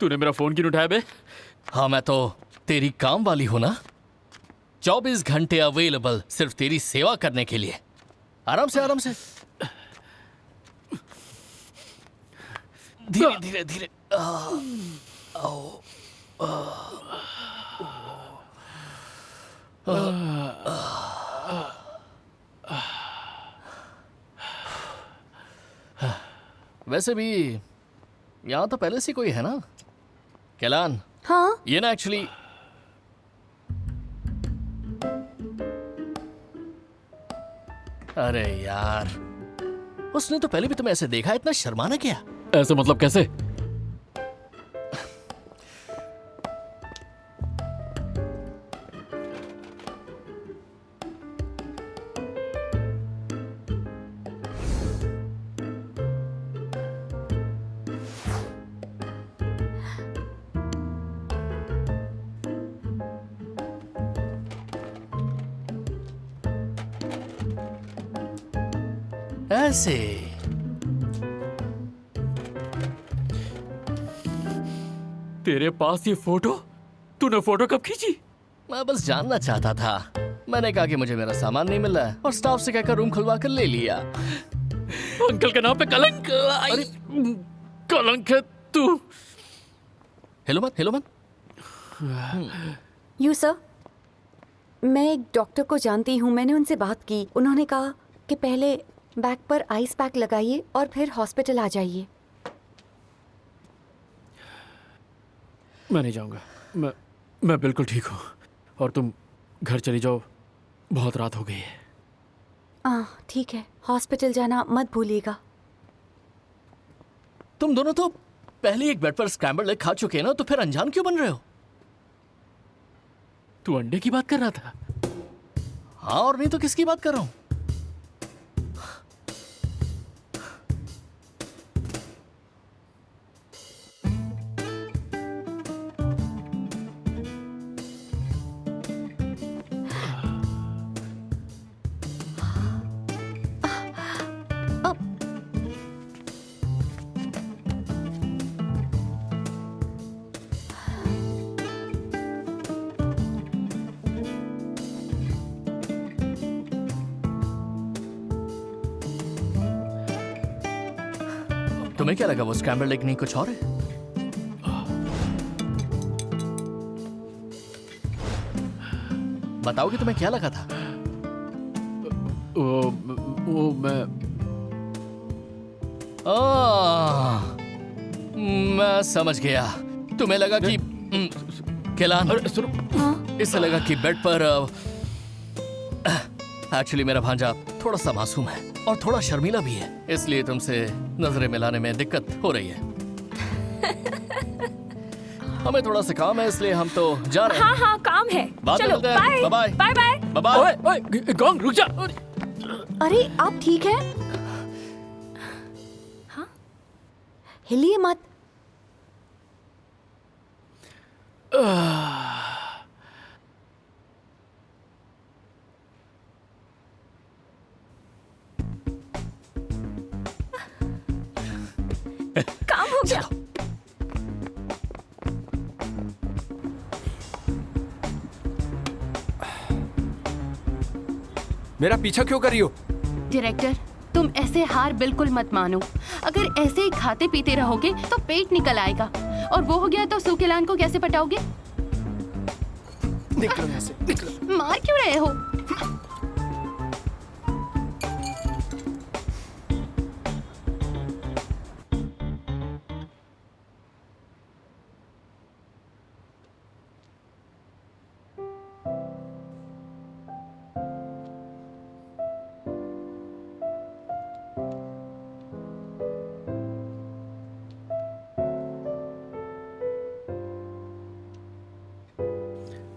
तूने मेरा फोन क्यों उठाया बे? हाँ, मैं तो तेरी काम वाली हूं ना। 24 घंटे अवेलेबल सिर्फ तेरी सेवा करने के लिए। आराम से, आराम से। धीरे धीरे धीरे। वैसे भी यहाँ तो पहले से कोई है ना, कैलान? हाँ। ये ना एक्चुअली अरे यार, उसने तो पहले भी तुम्हें ऐसे देखा, इतना शर्माना क्या? ऐसे मतलब कैसे? ऐसे तेरे पास ये फोटो? तूने फोटो कब खींची? मैं बस जानना चाहता था। मैंने कहा कि मुझे मेरा सामान नहीं मिला है और स्टाफ से कहकर रूम खुलवा कर ले लिया। अंकल के नाम पे कलंक। अरे कलंक है तू। हिलो मत, हिलो मत। यू सर, मैं एक डॉक्टर को जानती हूँ, मैंने उनसे बात की। उन्होंने कहा कि पहले बैक पर आइस पैक लगाइए और फिर हॉस्पिटल आ जाइए। मैं नहीं जाऊंगा। मैं बिल्कुल ठीक हूँ और तुम घर चली जाओ, बहुत रात हो गई है। ठीक है, हॉस्पिटल जाना मत भूलिएगा। तुम दोनों तो पहले एक बेड पर स्क्रैम्बल्ड एग खा चुके हैं ना, तो फिर अनजान क्यों बन रहे हो? तू अंडे की बात कर रहा था? हाँ, और नहीं तो किसकी बात कर रहा हूँ? तुम्हें क्या लगा वो स्क्रैम्बल्ड एग नहीं कुछ और है? बताओ कि तुम्हें क्या लगा था? वो मैं समझ गया। तुम्हें लगा कि कैलान, अरे सुनो। इससे लगा कि बेड पर एक्चुअली मेरा भांजा थोड़ा सा मासूम है और थोड़ा शर्मीला भी है, इसलिए तुमसे नजरें मिलाने में दिक्कत हो रही है। हमें थोड़ा सा काम है, इसलिए हम तो जा रहे हैं। हाँ हाँ, काम है। चलो, bye bye bye bye bye. ओए ओए गोंग, रुक जा। अरे आप ठीक है? हाँ, हिलिए मत। काम हो गया। मेरा पीछा क्यों कर रही हो? डायरेक्टर, तुम ऐसे हार बिल्कुल मत मानो। अगर ऐसे ही खाते पीते रहोगे तो पेट निकल आएगा, और वो हो गया तो सुकेलान को कैसे पटाओगे? निकलो यहाँ से, निकलो। मार क्यों रहे हो?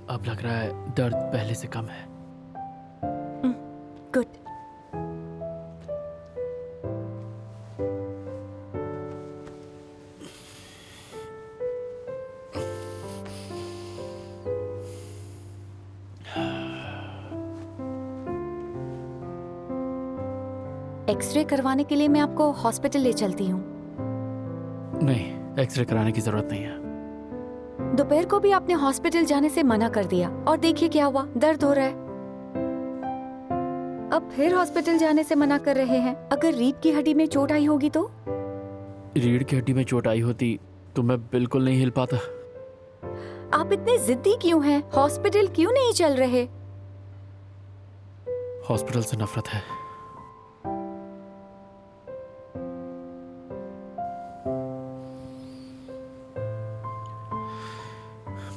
अब लग रहा है दर्द पहले से कम है। गुड। एक्सरे करवाने के लिए मैं आपको हॉस्पिटल ले चलती हूँ। नहीं, एक्सरे कराने की जरूरत नहीं है। दोपहर को भी आपने हॉस्पिटल जाने से मना कर दिया और देखिए क्या हुआ, दर्द हो रहा है। अब फिर हॉस्पिटल जाने से मना कर रहे हैं। अगर रीढ़ की हड्डी में चोट आई होगी तो? रीढ़ की हड्डी में चोट आई होती तो मैं बिल्कुल नहीं हिल पाता। आप इतने जिद्दी क्यों हैं? हॉस्पिटल क्यों नहीं चल रहे? हॉस्पिटल से नफरत है।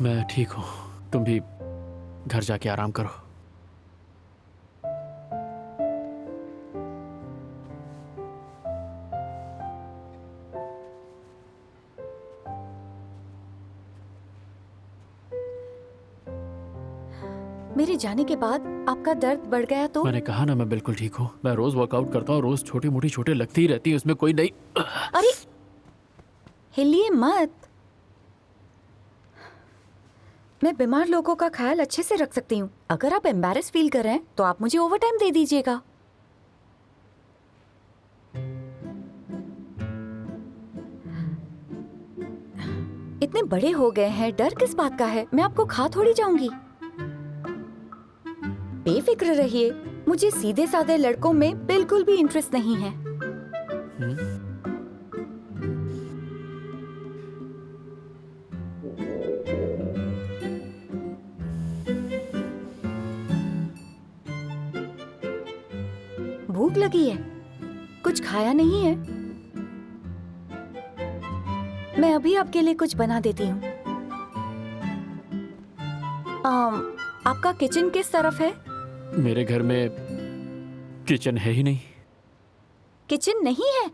मैं ठीक हूँ, तुम भी घर जाके आराम करो। मेरे जाने के बाद आपका दर्द बढ़ गया तो? मैंने कहा ना मैं बिल्कुल ठीक हूँ। मैं रोज वर्कआउट करता हूँ, रोज छोटी मोटी चोटें लगती ही रहती है, उसमें कोई नहीं। अरे हिलिए मत। मैं बीमार लोगों का ख्याल अच्छे से रख सकती हूँ। अगर आप एम्बैरेस फील कर रहे हैं तो आप मुझे ओवर टाइम दे दीजिएगा। इतने बड़े हो गए हैं, डर किस बात का है? मैं आपको खा थोड़ी जाऊंगी। बेफिक्र रहिए, मुझे सीधे साधे लड़कों में बिल्कुल भी इंटरेस्ट नहीं है। भूख लगी है? कुछ खाया नहीं है? मैं अभी आपके लिए कुछ बना देती हूँ। आपका किचन किस तरफ है? मेरे घर में किचन है ही नहीं। किचन नहीं है?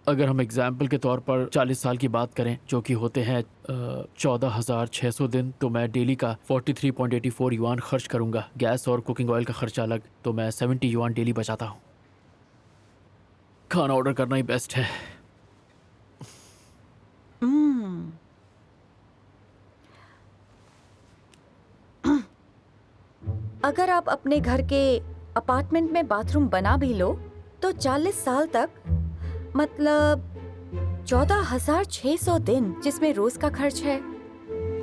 अगर हम एग्जाम्पल के तौर पर 40 साल की बात करें, जो कि होते हैं 14,600 दिन, तो मैं डेली का 43.84 युआन खर्च करूंगा। गैस और कुकिंग ऑयल का खर्चा अलग, तो मैं 70 युआन डेली बचाता हूँ। खाना ऑर्डर करना ही बेस्ट है। अगर आप अपने घर के अपार्टमेंट में बाथरूम बना भी लो तो 40 साल तक, मतलब 14,600 दिन, जिसमें रोज का खर्च है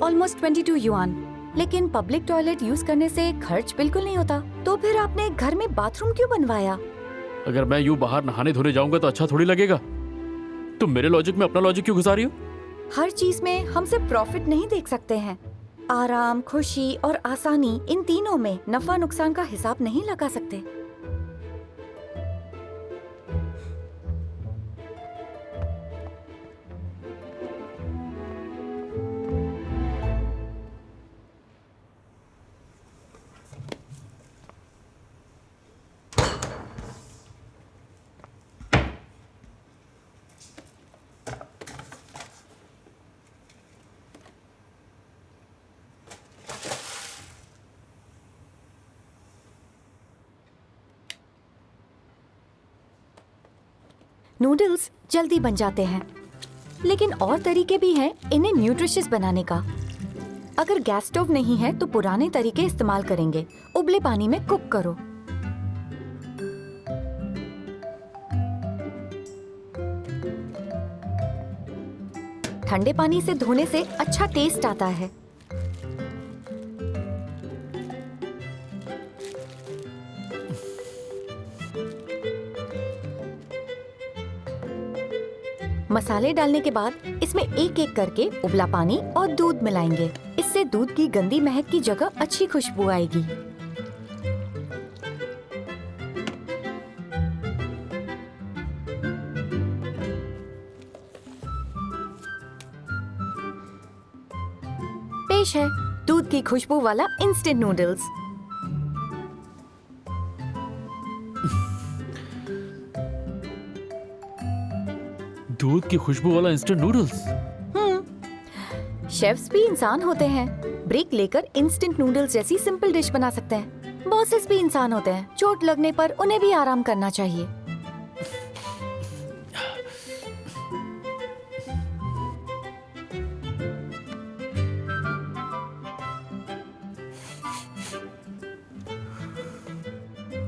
ऑलमोस्ट 22 युआन। लेकिन पब्लिक टॉयलेट यूज करने से खर्च बिल्कुल नहीं होता। तो फिर आपने घर में बाथरूम क्यों बनवाया? अगर मैं यूं बाहर नहाने धोने जाऊंगा तो अच्छा थोड़ी लगेगा। तुम मेरे लॉजिक में अपना लॉजिक क्यों घुसा रही हो? हर चीज में हम सिर्फ प्रॉफिट नहीं देख सकते हैं। आराम, खुशी और आसानी, इन तीनों में नफा नुकसान का हिसाब नहीं लगा सकते। नूडल्स जल्दी बन जाते हैं, लेकिन और तरीके भी हैं इन्हें न्यूट्रिशियस बनाने का। अगर गैस स्टोव नहीं है तो पुराने तरीके इस्तेमाल करेंगे। उबले पानी में कुक करो। ठंडे पानी से धोने से अच्छा टेस्ट आता है। मसाले डालने के बाद इसमें एक एक करके उबला पानी और दूध मिलाएंगे। इससे दूध की गंदी महक की जगह अच्छी खुशबू आएगी। पेश है दूध की खुशबू वाला इंस्टेंट नूडल्स। दूध की खुशबू वाला इंस्टेंट नूडल्स। शेफ्स भी इंसान होते हैं। ब्रेक लेकर इंस्टेंट नूडल्स जैसी सिंपल डिश बना सकते हैं। बॉसेस भी इंसान होते हैं। चोट लगने पर उन्हें भी आराम करना चाहिए।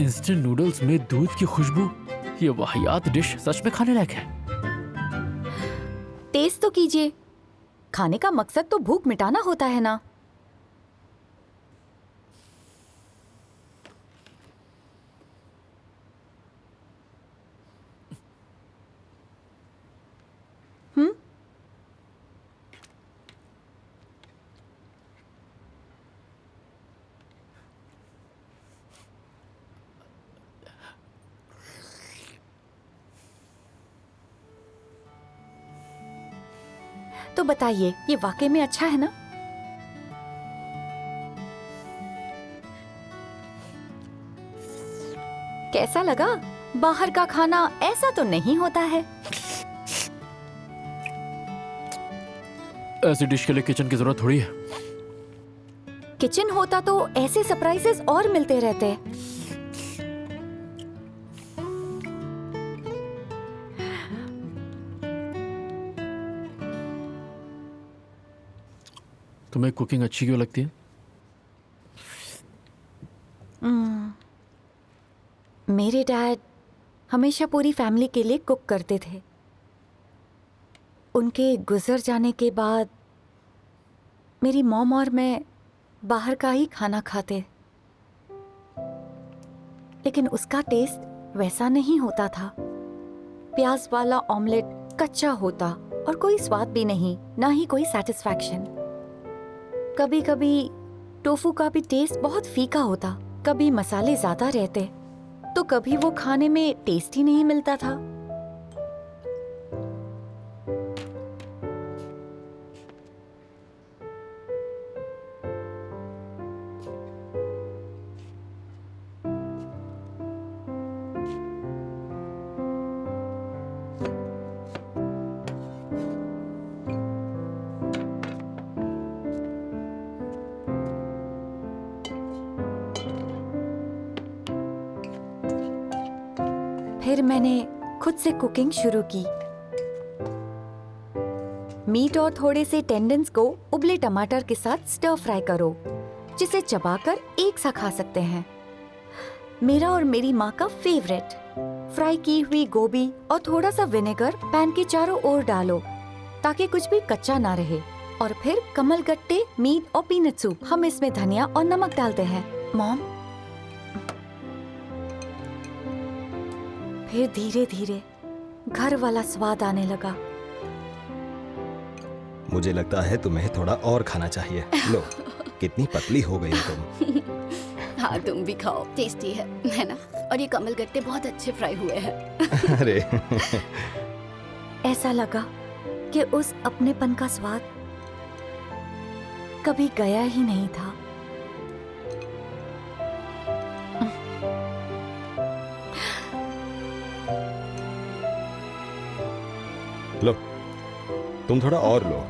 इंस्टेंट नूडल्स में दूध की खुशबू, ये वाहियात डिश सच में खाने लायक है। टेस्ट तो कीजिए। खाने का मकसद तो भूख मिटाना होता है ना। तो बताइए, ये वाकई में अच्छा है ना? कैसा लगा? बाहर का खाना ऐसा तो नहीं होता है। ऐसी डिश के लिए किचन की जरूरत थोड़ी है। किचन होता तो ऐसे सरप्राइजेस और मिलते रहते। तुम्हें कुकिंग अच्छी क्यों लगती है? मेरे डैड हमेशा पूरी फैमिली के लिए कुक करते थे। उनके गुजर जाने के बाद मेरी मॉम और मैं बाहर का ही खाना खाते, लेकिन उसका टेस्ट वैसा नहीं होता था। प्याज वाला ऑमलेट कच्चा होता और कोई स्वाद भी नहीं, ना ही कोई सेटिस्फैक्शन। कभी कभी टोफू का भी टेस्ट बहुत फीका होता, कभी मसाले ज्यादा रहते, तो कभी वो खाने में टेस्ट ही नहीं मिलता था। फिर मैंने खुद से कुकिंग शुरू की। मीट और थोड़े से टेंडन्स को उबले टमाटर के साथ स्टर फ्राई करो, जिसे चबाकर एक सा खा सकते हैं। मेरा और मेरी माँ का फेवरेट। फ्राई की हुई गोभी और थोड़ा सा विनेगर पैन के चारों ओर डालो ताकि कुछ भी कच्चा ना रहे। और फिर कमलगट्टे, मीट और पीनट सूप। हम इसमें धनिया और नमक डालते हैं। मॉम, फिर धीरे धीरे घर वाला स्वाद आने लगा। मुझे लगता है तुम्हें थोड़ा और खाना चाहिए। लो, कितनी पतली हो गई हो तुम। हाँ, तुम भी खाओ, टेस्टी है ना? और ये कमल गट्टे बहुत अच्छे फ्राई हुए हैं। अरे ऐसा लगा कि उस अपनेपन का स्वाद कभी गया ही नहीं था। लो, तुम थोड़ा और लो।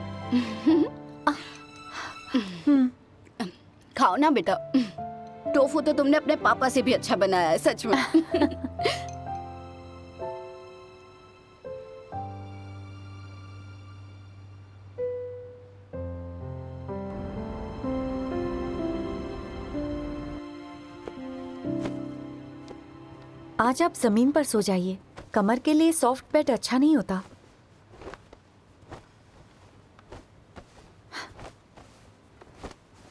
खाओ ना बेटा। टोफू तो तुमने अपने पापा से भी अच्छा बनाया है, सच में। आज आप जमीन पर सो जाइए। कमर के लिए सॉफ्ट बेड अच्छा नहीं होता।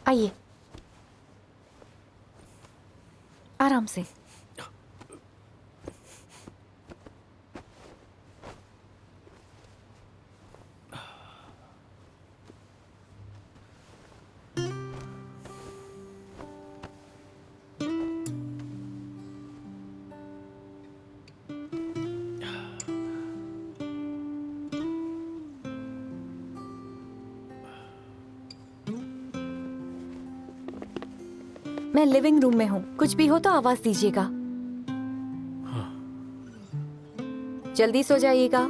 आइए, आराम से। मैं लिविंग रूम में हूँ, कुछ भी हो तो आवाज दीजिएगा। जल्दी सो जाइएगा।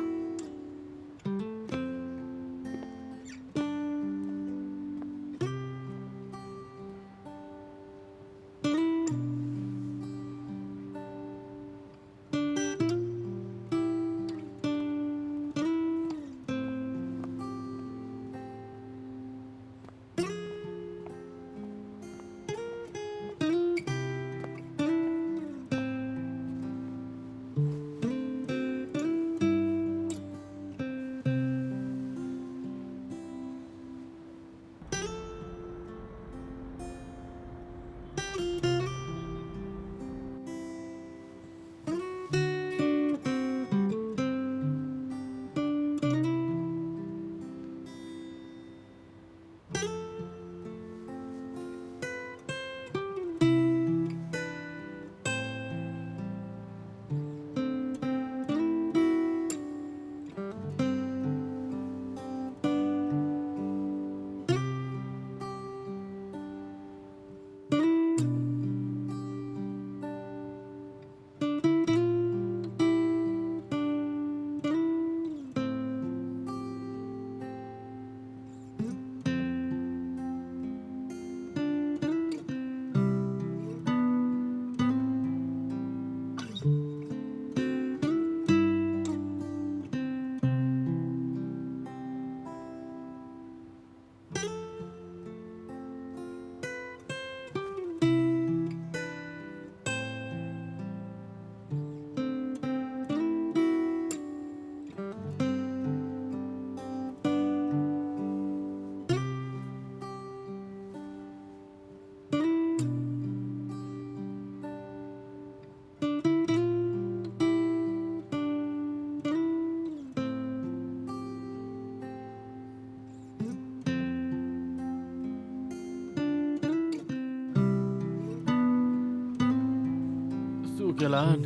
सुकेलान,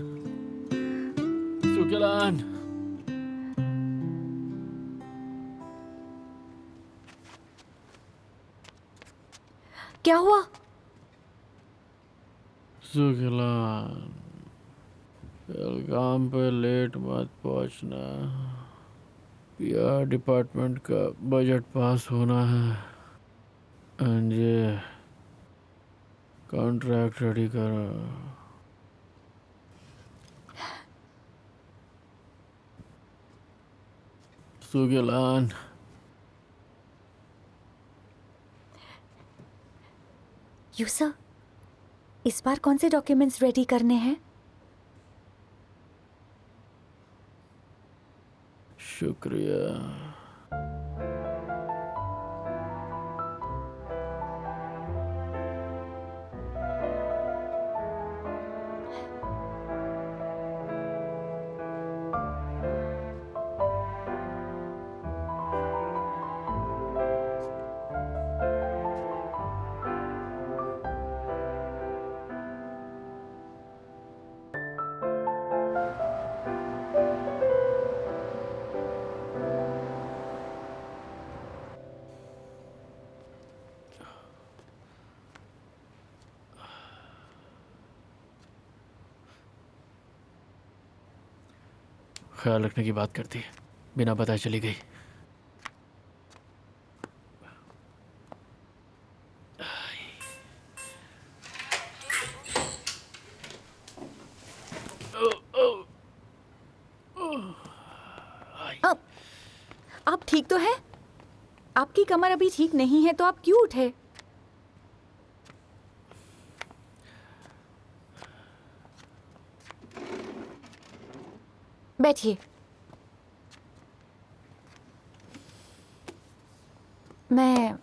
सुकेलान। क्या हुआ? सुकेलान, कल काम पे लेट मत पहुंचना। पीआर डिपार्टमेंट का बजट पास होना है। अंजे, कॉन्ट्रैक्ट रेडी करो। सुकेलान, यूसर, इस बार कौन से डॉक्यूमेंट्स रेडी करने हैं? शुक्रिया। ख्याल रखने की बात करती है, बिना बताए चली गई। आप ठीक तो हैं? आपकी कमर अभी ठीक नहीं है तो आप क्यों उठे? बैठिए। मैं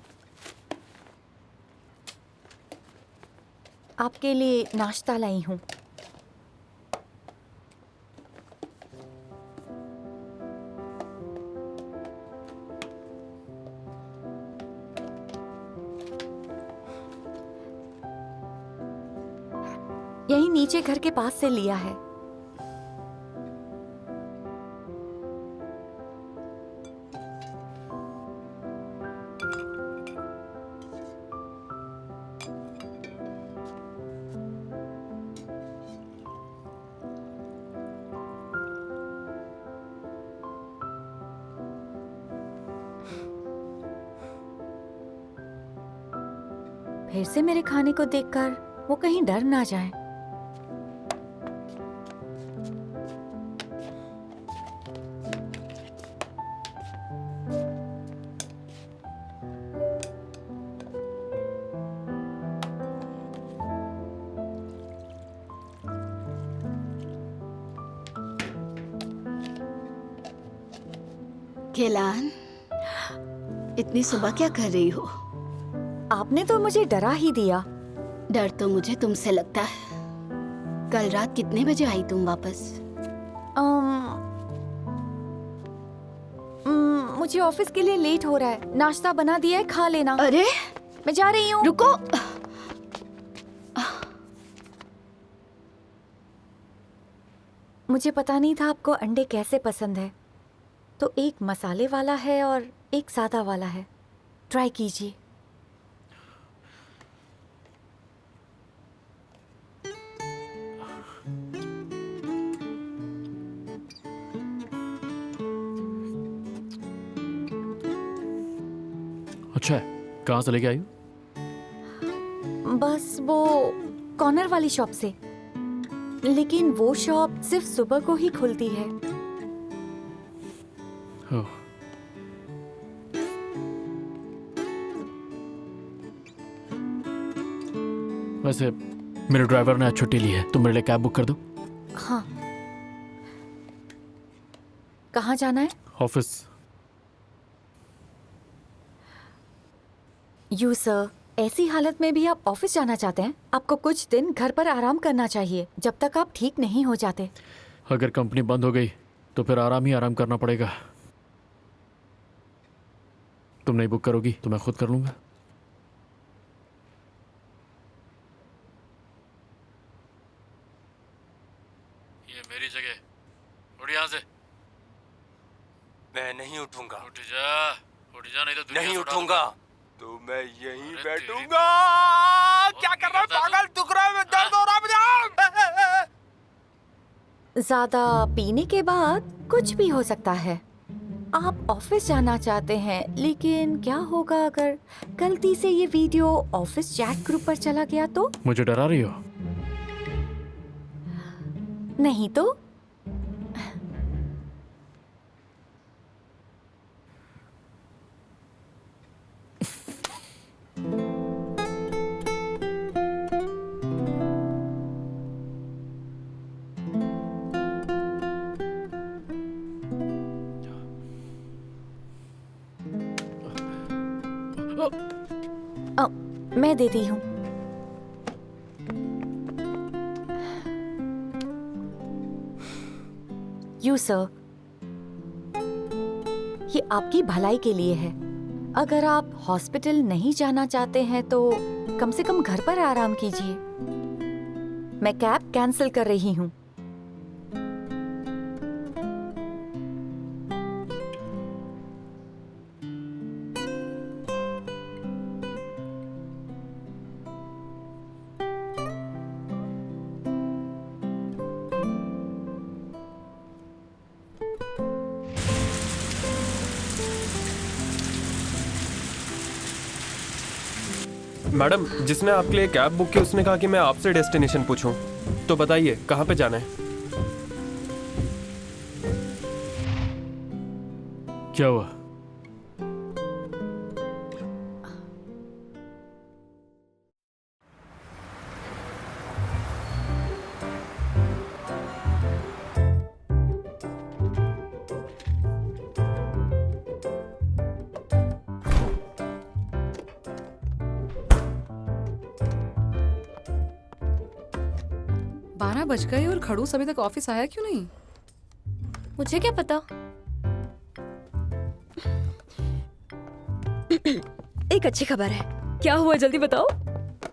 आपके लिए नाश्ता लाई हूँ। यही नीचे घर के पास से लिया है। फिर से मेरे खाने को देखकर वो कहीं डर ना जाए। केलान, इतनी सुबह क्या कर रही हो? आपने तो मुझे डरा ही दिया। डर तो मुझे तुमसे लगता है। कल रात कितने बजे आई तुम वापस? मुझे ऑफिस के लिए लेट हो रहा है। नाश्ता बना दिया है, खा लेना। अरे मैं जा रही हूँ। रुको। मुझे पता नहीं था आपको अंडे कैसे पसंद है, तो एक मसाले वाला है और एक सादा वाला है। ट्राई कीजिए। अच्छा है, कहाँ से लेके आई हो? बस वो कॉर्नर वाली शॉप से, लेकिन वो शॉप सिर्फ सुबह को ही खुलती है। ओह, वैसे मेरे ड्राइवर ने आज छुट्टी ली है, तुम मेरे लिए कैब बुक कर दो। हाँ। कहाँ जाना है? ऑफिस। यू सर, ऐसी हालत में भी आप ऑफिस जाना चाहते हैं? आपको कुछ दिन घर पर आराम करना चाहिए जब तक आप ठीक नहीं हो जाते। अगर कंपनी बंद हो गई तो फिर आराम ही आराम करना पड़ेगा। तुम नहीं बुक करोगी तो मैं खुद कर लूंगा। ये मेरी जगह। उठ यहाँ से। मैं नहीं उठूंगा। उठ जा नहीं तो दुनिया नहीं से उठा उठूंगा दूंगा। तो मैं यहीं अरे बैठूंगा। क्या कर रहा है करता है पागल? दुख रहा है, मैं दर्द हो रहा है मुझे। ज्यादा पीने के बाद कुछ भी हो सकता है। आप ऑफिस जाना चाहते हैं, लेकिन क्या होगा अगर गलती से ये वीडियो ऑफिस चैट ग्रुप पर चला गया तो? मुझे डरा रही हो? नहीं तो? मैं देती हूँ। यू सर, ये आपकी भलाई के लिए है। अगर आप हॉस्पिटल नहीं जाना चाहते हैं तो कम से कम घर पर आराम कीजिए। मैं कैब कैंसिल कर रही हूँ। मैडम, जिसने आपके लिए कैब बुक की उसने कहा कि मैं आपसे डेस्टिनेशन पूछूं। तो बताइए कहाँ पे जाना है? क्या हुआ? बज गए और खड़ूस अभी तक ऑफिस आया क्यों नहीं? मुझे क्या पता। एक अच्छी खबर है। क्या हुआ जल्दी बताओ।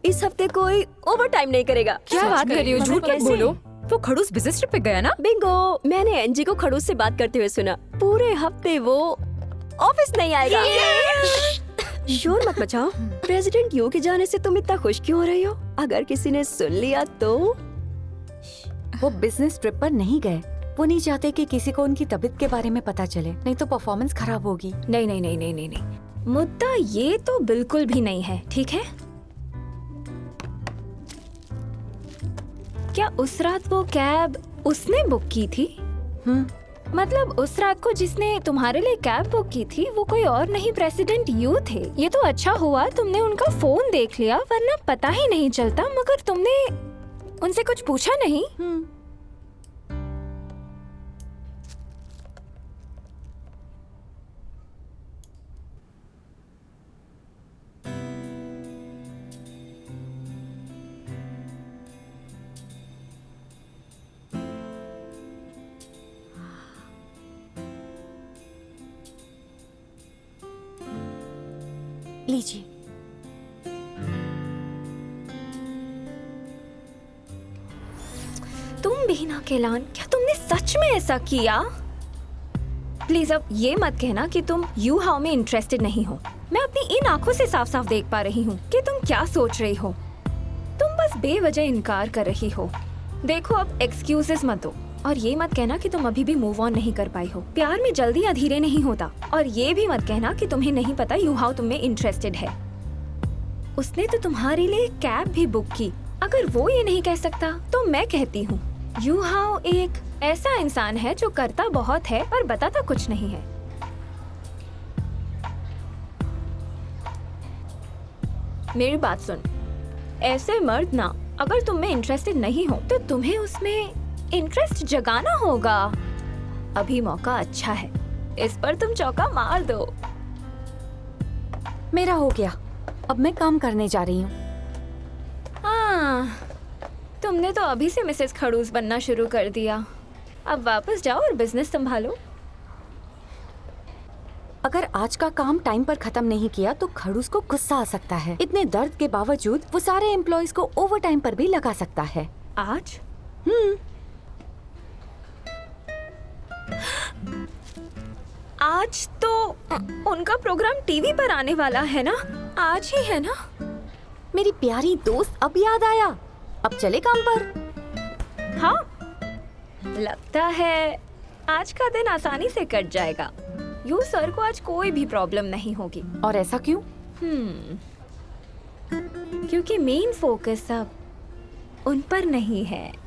इस हफ्ते कोई ओवर टाइम नहीं करेगा। क्या बात कर रही हो? झूठ मत बोलो। वो खड़ूस बिजनेस ट्रिप पे गया ना? बिंगो, मैंने एनजी को खड़ूस से बात करते हुए सुना। पूरे हफ्ते वो ऑफिस नहीं आएगा। शोर मत मचाओ। प्रेसिडेंट यू के जाने से तुम इतना खुश क्यों हो रही हो? अगर किसी ने सुन लिया तो? वो बिजनेस ट्रिप पर नहीं गए। वो नहीं चाहते कि किसी को उनकी तबीयत के बारे में पता चले, नहीं तो परफॉर्मेंस खराब होगी। नहीं नहीं नहीं नहीं नहीं नहीं, मुद्दा ये तो बिल्कुल भी नहीं है, ठीक है? क्या उस रात वो कैब उसने बुक की थी? मतलब उस रात को जिसने तुम्हारे लिए कैब बुक की थी वो कोई और नहीं, प्रेसिडेंट यू थे। ये तो अच्छा हुआ तुमने उनका फोन देख लिया, वरना पता ही नहीं चलता। मगर तुमने उनसे कुछ पूछा नहीं? लीजिए। तुम भी ना केलान, क्या तुमने सच में ऐसा किया? प्लीज अब ये मत कहना कि तुम यू हाउ में इंटरेस्टेड नहीं हो। मैं अपनी इन आंखों से साफ साफ देख पा रही हूँ कि तुम क्या सोच रही हो। तुम बस बेवजह इनकार कर रही हो। देखो अब एक्सक्यूजेस मत दो और ये मत कहना कि तुम अभी भी मूव ऑन नहीं कर पाई हो। प्यार में जल्दी या धीरे नहीं होता। और ये भी मत कहना कि तुम्हें नहीं पता यू हाउ तुम में इंटरेस्टेड है। उसने तो तुम्हारे लिए कैब भी बुक की। अगर वो ये नहीं कह सकता तो मैं कहती हूँ यू हाउ एक ऐसा इंसान है जो करता बहुत है पर बताता कुछ नहीं है। मेरी बात सुन, ऐसे मर्द ना अगर तुम में इंटरेस्टेड नहीं हो तो तुम्हें उसमें इंटरेस्ट जगाना होगा। अभी मौका अच्छा है, इस पर तुम चौका मार दो। मेरा हो गया, अब मैं काम करने जा रही हूँ। हाँ, तुमने तो अभी से मिसेस खड़ूस बनना शुरू कर दिया। अब वापस जाओ और बिजनेस संभालो। अगर आज का काम टाइम पर खत्म नहीं किया तो खड़ूस को गुस्सा आ सकता है। इतने दर्द के बावजूद वो सारे एम्प्लॉयज को ओवर टाइम पर भी लगा सकता है। आज? आज तो उनका प्रोग्राम टीवी पर आने वाला है ना? आज ही है ना? मेरी प्यारी दोस्त, अब याद आया। अब चले काम पर। हाँ, लगता है आज का दिन आसानी से कट जाएगा। यू सर को आज कोई भी प्रॉब्लम नहीं होगी। और ऐसा क्यों? क्योंकि मेन फोकस अब उन पर नहीं है।